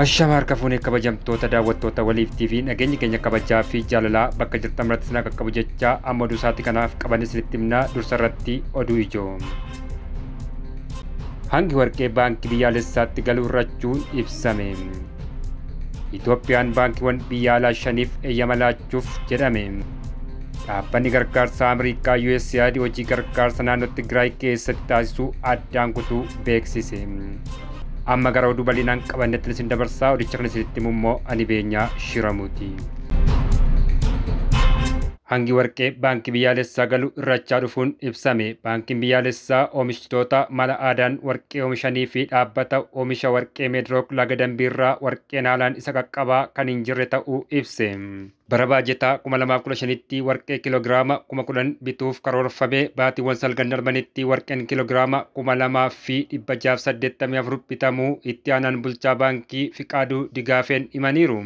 Ashama harka fuunee kabajamtoota daawwattoota waliif TV nageenyi keenya kabajaa fi jaalalaa bakka jirtan maratti sinaa qaqqabu jechaa amma oduu isaatii kanaaf qaban isinitti himnaa dursa irratti oduu ijoo. Hangi warqee baankii biyyaalessaatti galuu irrachuun ibsame. Itoophiyaan baankiiwwan biyya alaa 5f eeyyama laachuuf jedhame. Dhaabbanni gargaarsa Ameerikaa USAID hojii gargaarsa naannoo Tigraay keessatti taasisuu addaan kutuu beeksise. Amma gara oduu bal'inaan qabannetti isin dabarsaa odicha kan isinitti immoo ani beenyaa shiramuuti. Hangi warqee baankii biyyaalessaa galuu irrachaa dhufuun ibsame. Baankiin biyyaalessaa oomishtoota mala aadaan warqee oomishanii fi dhaabbata oomisha warqee Meedrook laga Dambiirraa warqeen haalaan isa qaqqabaa kan hin jirre ta'uu ibse. Bara baajetaa 2015tti warqee kiloogiraama 10,000 bituuf karoorfamee baatiiwwan salgan darbanitti warqeen kiloogiraama 2,684 bitamuu itti aanaan bulchaa baankii Fiqaaduu Digaafeen himaniiru.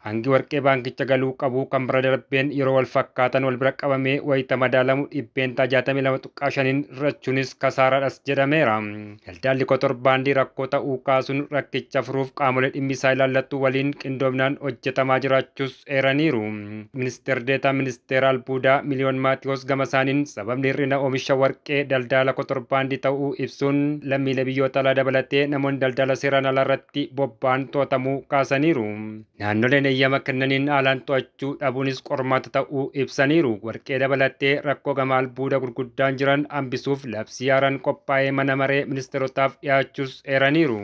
Hangi warqee baankicha galuu qabu kan bara darbeen yeroo wal fakkaatan wal bira qabamee wayita madaalamu 62.5 irrachuunis kasaaraadhas jedhameera. Daldaalli kotorbaandii rakkoo ta'uu kaasuun rakkicha furuuf qaamolee dhimmisaa ilaallatu waliin qindoominaan hojjetamaa jiraachuus eeraniiru. Ministeer Deetaa Ministeera Albuudaa Miliyoon Maatiyoos gama isaaniin sababni hir'ina oomisha warqee daldala kotorbaandii ta'uu ibsuun lammiilee biyyoota alaa dabalatee namoonni daldala seeraan alaa irratti bobba'an to'atamuu kaasaniiru. Naannoleen eeyyama kennaniin haalaan to'achuu dhabuunis qormaata ta'uu ibsaniiru. Warqee dabalatee rakkoo gama albuuda gurguddaan jiran hambisuuf labsii haaraan qophaa'ee mana maree ministeerotaaf dhiyaachuus eeraniiru.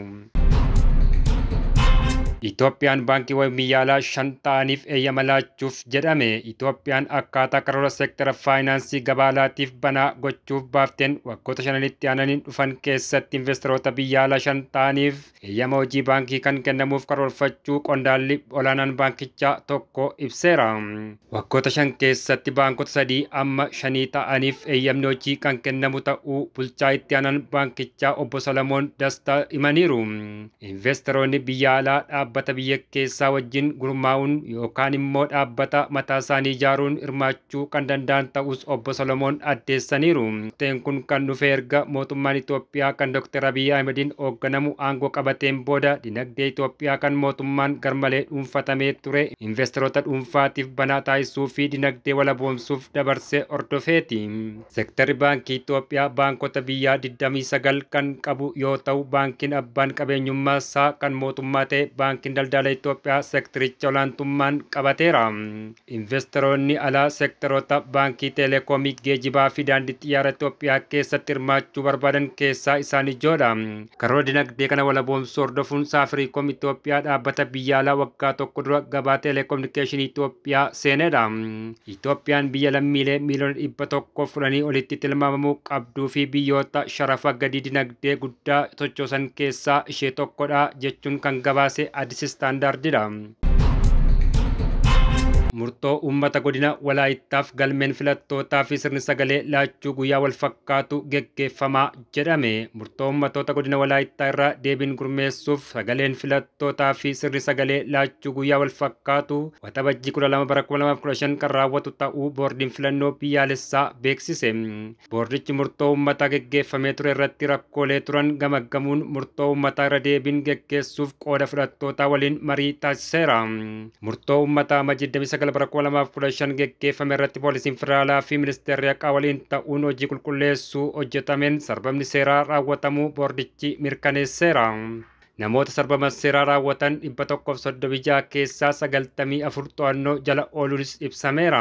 Itoophiyaan baankiiwwan biyya alaa 5 ta'aniif eeyyama laachuuf jedhame. Itoophiyaan akkaataa karoora seektara faayinaansii gabaa alaatiif banaa gochuuf baafteen waggoota 5 aananiin dhufan keessatti investoroota biyya alaa 5 ta'aniif eeyyama hojii baankii kan kennamuuf karoorfachuu qondaalli olaanaan baankichaa tokko ibseera. Waggoota 5 keessatti baankota 3 amma 5 ta'aniif eeyyamni hojii kan kennamu ta'uu bulchaa itti aanaan baankichaa obbo Salamoon Dastaa himaniiru. Investoroonni biyya alaa dhaabbata biyya keessaa wajjin gurmaa'uun yookaan immoo dhaabbata mataa isaanii ijaaruun hirmaachuu kan danda'an ta'us obbo Solomoon addeessaniiru. Murteen kun kan dhufe erga mootummaan Itoophiyaa kan Dr. Abiy Ahmediin hoogganamu aangoo qabateen booda dinagdee Itoophiyaa kan mootummaan garmalee dhuunfatamee ture investoroota dhuunfaatiif banaa taasisuu fi dinagdee walaboomsuuf dabarsee hordofeeti. Seektarri baankii Itoophiyaa baankota biyyaa 29 kan qabu yoo ta'u baankiin abbaan qabeenyummaa isaa kan mootummaa ta'e baankiin daldala Itoophiyaa seektaricha olaantummaan qabateera. Investoroonni alaa seektaroota baankii Teleekoomii, geejibaa fi daandii xiyyaara Itoophiyaa keessatti hirmaachuu barbaadan keessaa isaan ijoodha. Karoora dinagdee kana walaboomsuu hordofuun Saafiriikoom Itoophiyaa dhaabbata biyya alaa waggaa tokko dura gabaa Teleekoominikeeshinii Itoophiyaa seenedha. Itoophiyaan biyya lammiilee miliyoona 100 fudhanii olitti tilmaamamuu qabduu fi biyyoota sharafa gadi dinagdee guddaa sochoosan keessaa ishee tokkodha jechuun kan gabaase Addis Istaandaardidha. Murtoo uummata godina Walaayittaaf galmeen filattootaa fi sirni sagalee laachuu guyyaa wal fakkaatu geggeeffamaa jedhame. Murtoo uummattoota godina Walaayittaa irraa deebiin gurmeessuuf sagaleen filattootaa fi sirni sagalee laachuu guyyaa wal fakkaatu waxabajjii 12 bara 2015 kan raawwatu ta'uu boordiin filannoo biyyaalessaa beeksise. Boordichi murtoo uummataa geggeeffamee ture irratti rakkoolee turan gamaggamuun murtoo uummataa irra deebiin geggeessuuf qooda fudhattootaa waliin marii taasiseera. Murtoo uummataa majjii bara 2015 geggeeffame irratti poolisiin federaalaa fi ministeerri haqaa waliin ta'uun hojii qulqulleessuu hojjetameen sarbamni seeraa raawwatamuu boordichi mirkaneesseera. Namoota sarbama seeraa raawwatan 136 keessaa 94 to'annoo jala ooluunis ibsameera.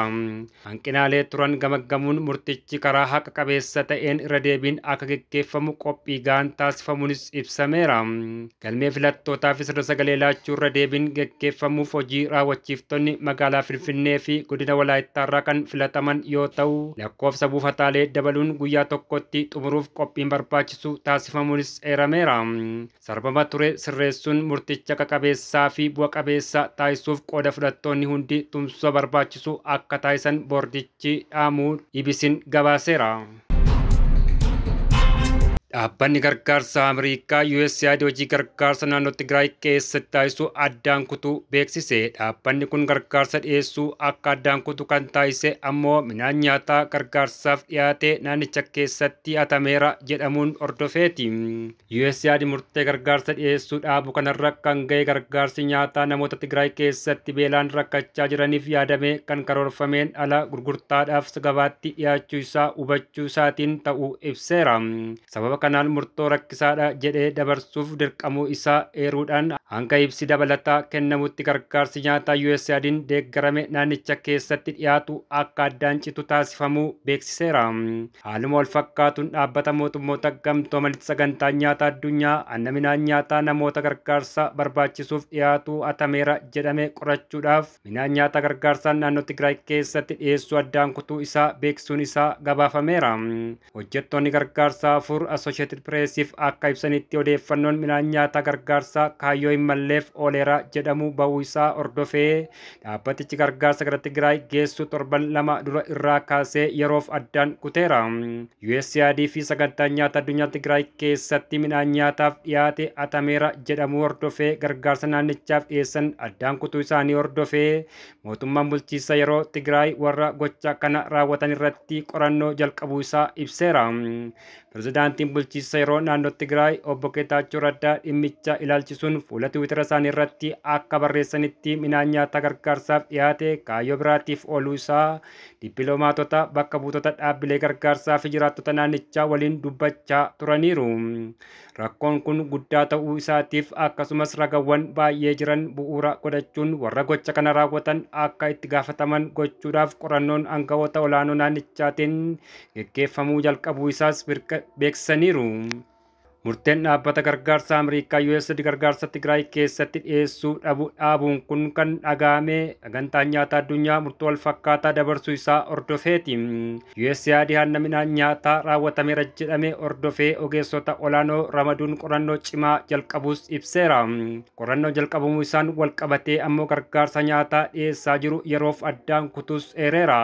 Hanqinaalee turan gamaggamuun murtichi karaa haqa qabeessa ta'een irra deebiin akka geggeeffamu qophii gahaan taasifamuunis ibsameera. Galmee filattootaa fi sirna sagalee laachuu irra deebiin geggeeffamuuf hojii raawwachiiftonni magaalaa Finfinnee fi godina Walaayittaarraa kan filataman yoo ta'u lakkoofsa buufataalee dabaluun guyyaa tokkotti xumuruuf qophiin barbaachisu taasifamuunis eerameera. Sarbama ture sirreessuun murticha qabeessaa fi bu'a qabeessa taasisuuf qooda fudhattoonni hundi tumsa barbaachisu akka taasisan boordichi dhaamuu IBC'n gabaaseera. Dhaabbanni gargaarsa Ameerikaa USAID hojii gargaarsa naannoo Tigraay keessatti taasisu addaan kutuu beeksise. Dhaabbanni kun gargaarsa dhiyeessuu akka addaan kutu kan taasise ammoo midhaan nyaataa gargaarsaaf dhiyaate naannicha keessatti hatameera jedhamuun hordofeeti. USAID murtee gargaarsa dhiyeessuu dhaabu kanarra kan ga'e gargaarsi nyaataa namoota Tigraay keessatti beelaan rakkachaa jiraniif yaadame kan karoorfameen ala gurgurtaadhaaf gabaatti dhiyaachuu isaa hubachuu isaatiin ta'uu ibseera. Sababa kanaan murtoo rakkisaadha jedhee dabarsuuf dirqamuu isaa eeruudhaan hanga ibsi dabalataa kennamutti gargaarsi nyaataa USAID'n deeggarame naannicha keessatti dhiyaatu akka addaan citu taasifamuu beeksiseera. Haaluma wal fakkaatuun dhaabbata mootummoota gamtoomanitti sagantaan nyaataa addunyaa hanna midhaan nyaataa namoota gargaarsa barbaachisuuf dhiyaatu hatameera jedhame qorachuudhaaf midhaan nyaataa gargaarsaan naannoo Tigraay keessatti dhiyeessuu addaan kutuu isaa beeksisuun isaa gabaafameera. Hojjettoonni gargaarsaa afur Associated Pressiif akka ibsanitti odeeffannoon midhaan nyaataa gargaarsaa kaayyoo hin malleef ooleera jedhamu ba'uu isaa hordofee dhaabbatichi gargaarsa gara Tigraay geessu torban lama dura irraa kaasee yeroof addaan kuteera. USAID fi sagantaan nyaata addunyaa Tigraay keessatti midhaan nyaataaf dhiyaate hatameera jedhamu hordofee gargaarsa naannichaaf dhiyeessan addaan kutuu isaanii hordofee mootummaan bulchiinsa yeroo Tigraay warra gocha kana raawwatan irratti qorannoo jalqabuu isaa ibseera. Pirezidaantiin bulchiinsa yeroo naannoo Tigraay obbo Geetaachoo Raddaa dhimmicha ilaalchisuun fuula Tiwiitara isaanii irratti akka barreessanitti midhaan nyaataa gargaarsaaf dhiyaate kaayyoo biraatiif ooluu isaa dippiloomaatota bakka buutota dhaabbilee gargaarsaa fi jiraattota naannichaa waliin dubbachaa turaniiru. Rakkoon kun guddaa ta'uu isaatiif akkasumas ragawwan baay'ee jiran bu'uura godhachuun warra gocha kana raawwatan akka itti gaafataman gochuudhaaf qorannoon aangawoota olaanoo naannichaatiin gaggeeffamuu jalqabuu isaas beeksisaniiru. Murteen dhaabbata gargaarsa Ameerikaa USAID gargaarsa Tigraay keessatti dhiyeessuu dhaabuun kun kan dhagahame sagantaan nyaataa addunyaa murtoo wal fakkaataa dabarsuu isaa hordofeeti. USAID hanna midhaan nyaataa raawwatameera jedhame hordofee ogeessota olaanoo ramaduun qorannoo cimaa jalqabuus ibseera. Qorannoo jalqabamuu isaan wal qabatee ammoo gargaarsa nyaataa dhiyeessaa jiru yeroof addaan kutuus eereera.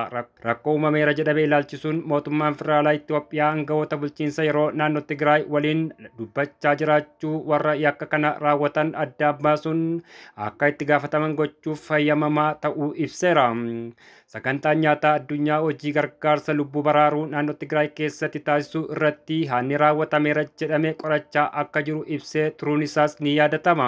Rakkoo uumameera jedhame ilaalchisuun mootummaan federaalaa Itoophiyaa aangawoota bulchiinsa yeroo naannoo Tigraay waliin dubbachaa jiraachuu warra yakka kana raawwatan addaan baasuun akka itti gaafataman gochuuf fayyamamaa ta'uu ibseera. Sagantaan nyaataa addunyaa hojii gargaarsa lubbuu baraaruu naannoo Tigraay keessatti taasisuu irratti hanni raawwatameera jedhame qorachaa akka jiru ibsee turuun isaas ni yaadatama.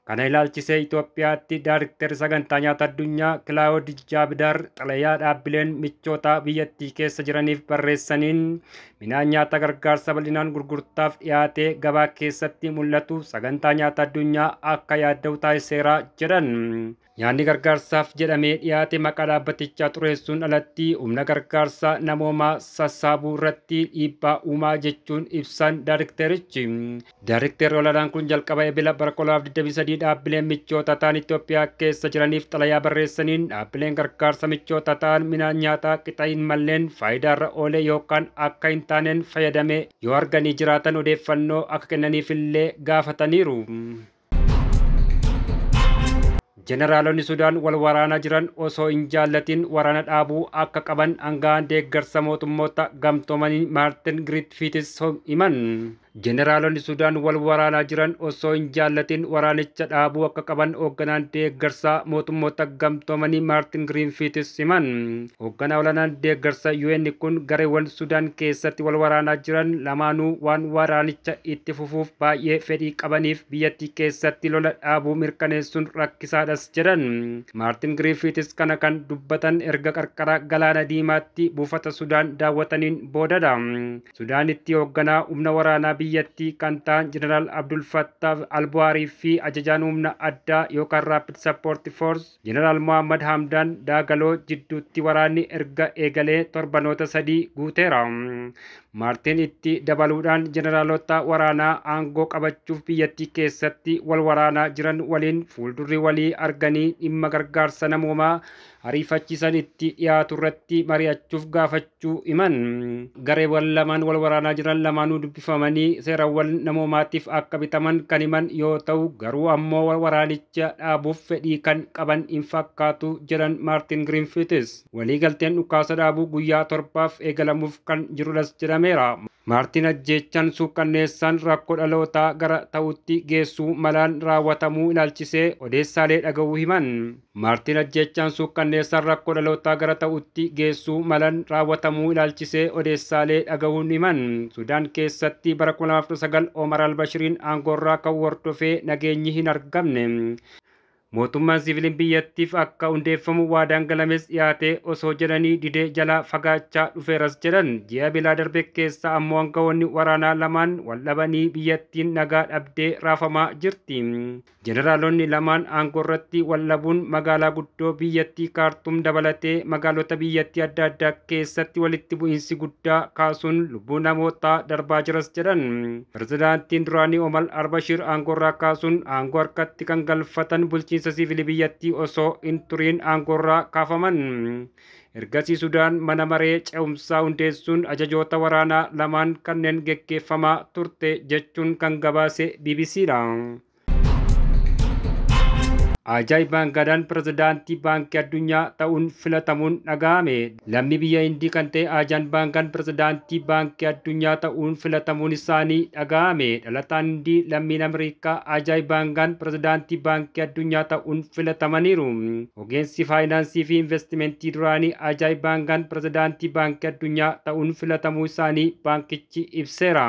Kana ilaalchisee Itoophiyaatti Daayiriktarri sagantaa nyaataa addunyaa Kilaawud Jaabidaar xalayaa dhaabbileen michoota biyyattii keessa jiraniif barreessaniin midhaan nyaataa gargaarsa bal'inaan gurgurtaaf dhiyaatee gabaa keessatti mul'atu sagantaa nyaataa addunyaa akka yaadda'u taasiseera jedhan. Nyaanni gargaarsaaf jedhamee dhiyaate maqaa dhaabbatichaa xureessuun alatti humna gargaarsa namoomaa sassaabuu irratti dhiibbaa uumaa jechuun ibsan daayirikterichi. Daayirikterri olaanaan kun jalqaba ebila bara 2023 dhaabbileen michoota ta'an Itoophiyaa keessa jiraniif xalayaa barreessaniin dhaabbileen gargaarsa michoota ta'an midhaan nyaataa qixa hin malleen faayidaarra oolee yookaan akka hin taaneen fayyadame yoo arganii jiraatan odeeffannoo akka kennaniifillee gaafataniiru. Jeneraalonni Sudaan wal waraanaa jiran osoo hin jaallatin waraana dhaabuu akka qaban aangaan deeggarsa mootummoota gamtoomanii Maartin Griffiths himan. Jeneraalonni Sudaan wal waraanaa jiran osoo hin jaallatin waraanicha dhaabuu akka qaban hoogganaan deeggarsa mootummoota gamtoomanii Maartin Griffiths himan. Hoogganaa olaanaan deeggarsa UN kun gareewwan Sudaan keessatti wal waraanaa jiran lamaanuu waan waraanicha itti fufuuf baay'ee fedhii qabaniif biyyattii keessatti lola dhaabuu mirkaneessuun rakkisaadhas jedhan. Maartin Griffiths kana kan dubbatan erga qarqara galaana diimaatti buufata Sudaan daawwataniin boodadha. Sudaanitti hoogganaa humna waraanaa biyyattii kan ta'an Jeneraal Abdul Fattah Al-Buhaarii fi ajajaan humna addaa yookaan Rapid Support Force Jeneraal Mohammad Hamdan Daagaloo jidduutti waraanni erga eegalee torbanoota 3 guuteera. Maartin itti dabaluudhaan jeneraalota waraanaa aangoo qabachuuf biyyattii keessatti wal waraanaa jiran waliin fuuldurri walii arganii dhimma gargaarsa namoomaa ariifachiisan itti dhiyaatu irratti mari'achuuf gaafachuu himan. Gareewwan lamaan wal waraanaa jiran lamaanuu dubbifamanii seerawwan namoomaatiif akka bitaman kan himan yoo ta'u garuu ammoo waraanicha dhaabuuf fedhii kan qaban hin fakkaatu jedhan Maartin Griffiths. Waliigalteen dhukaasa dhaabuu guyyaa 7 eegalamuuf kan jirudhas jedhameera. Maartiin ajjeechaan suukanneessaan rakkoo dhalootaa gara ta'utti geessuu malaan raawwatamuu ilaalchisee odeessaalee dhaga'uu himan. Maartiin ajjeechaan suukanneessaan rakkoo dhalootaa gara ta'utti geessuu malaan raawwatamuu ilaalchisee odeessaalee dhaga'uun himan. Sudaan keessatti bara 2019 Omar al-Bashiriin aangoorraa kan hordofee nageenyi hin argamne. Mootummaan siviiliin biyyattiif akka hundeeffamu waadaan galames dhiyaatee osoo jedhanii didee jalaa fagaachaa dhufeeras jedhan. Ji'a bilaa darbe keessa ammoo aangawoonni waraanaa lamaan wal dhabanii biyyattiin nagaa dhabdee raafamaa jirti. Jeneraalonni lamaan aangoo irratti wal dhabuun magaalaa guddoo biyyattii Kaartum dabalatee magaalota biyyattii adda addaa keessatti walitti bu'iinsi guddaa kaasuun lubbuu namootaa darbaa jiras jedhan. Pirezidaantiin duraanii Omar al-Bashir aangoorraa kaasuun aangoo harkatti kan galfatan bulchiinsa siviilii biyyattii osoo hin turiin aangoorraa kaafaman. Ergasii Sudaan mana maree ce'umsaa hundeessuun ajajoota waraanaa lamaan kanneen geggeeffamaa turte jechuun kan gabaase BBCdha. Ajaa'ibaan gadaan pirezidaantii baankii addunyaa ta'uun filatamuun dhaga'ame. Lammii biyya Hindii kan ta'e Ajaan Baangaan pirezidaantii baankii addunyaa ta'uun filatamuun isaanii dhaga'ame. Dhalataan Hindii lammiin Ameerikaa Ajaa'ib Baangaan pirezidaantii baankii addunyaa ta'uun filatamaniiru. Ogeessi faayinaansii fi investimentii duraanii Ajaa'ib Baangaan pirezidaantii baankii addunyaa ta'uun filatamuu isaanii baankichi ibseera.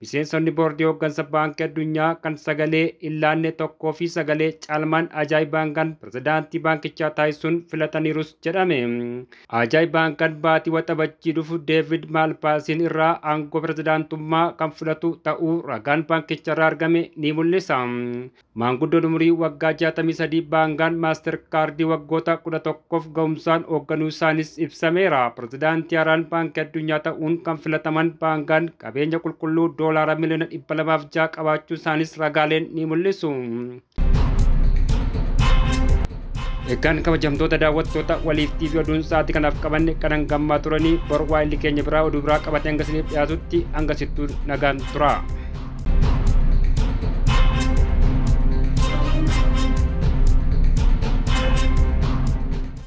Miseensonni boordii hooggansa baankii addunyaa kan sagalee illaanne tokkoo fi sagalee caalmaan Ajaa'ib Baangaan pirezidaantii baankichaa taasisuun filataniirus jedhame. Ajaa'ib Baangaan baatii waxabajjii dhufu Deevid Maalpaasiin irraa aangoo pirezidaantummaa kan fudhatu ta'uu ragaan baankicharraa argame ni mul'isa. Maanguddoon umurii waggaa 63 Baangaan maaster kaardii waggoota 11f ga'umsaan hoogganuu isaanis ibsameera. Pirezidaantii haaraan baankii addunyaa ta'uun kan filataman Baangaan qabeenya qulqulluu doolaara miliyoona 206 qabaachuu isaanis ragaaleen ni mul'isu. Egaan kabajamtoota daawwattoota waliif TV oduun sa'aatii kanaaf qabanne kanan gammaa turanii bor waa'illi keenya biraa oduu biraa qabatee hanga isiniif dhiyaatutti hanga sittuu nagaan tura.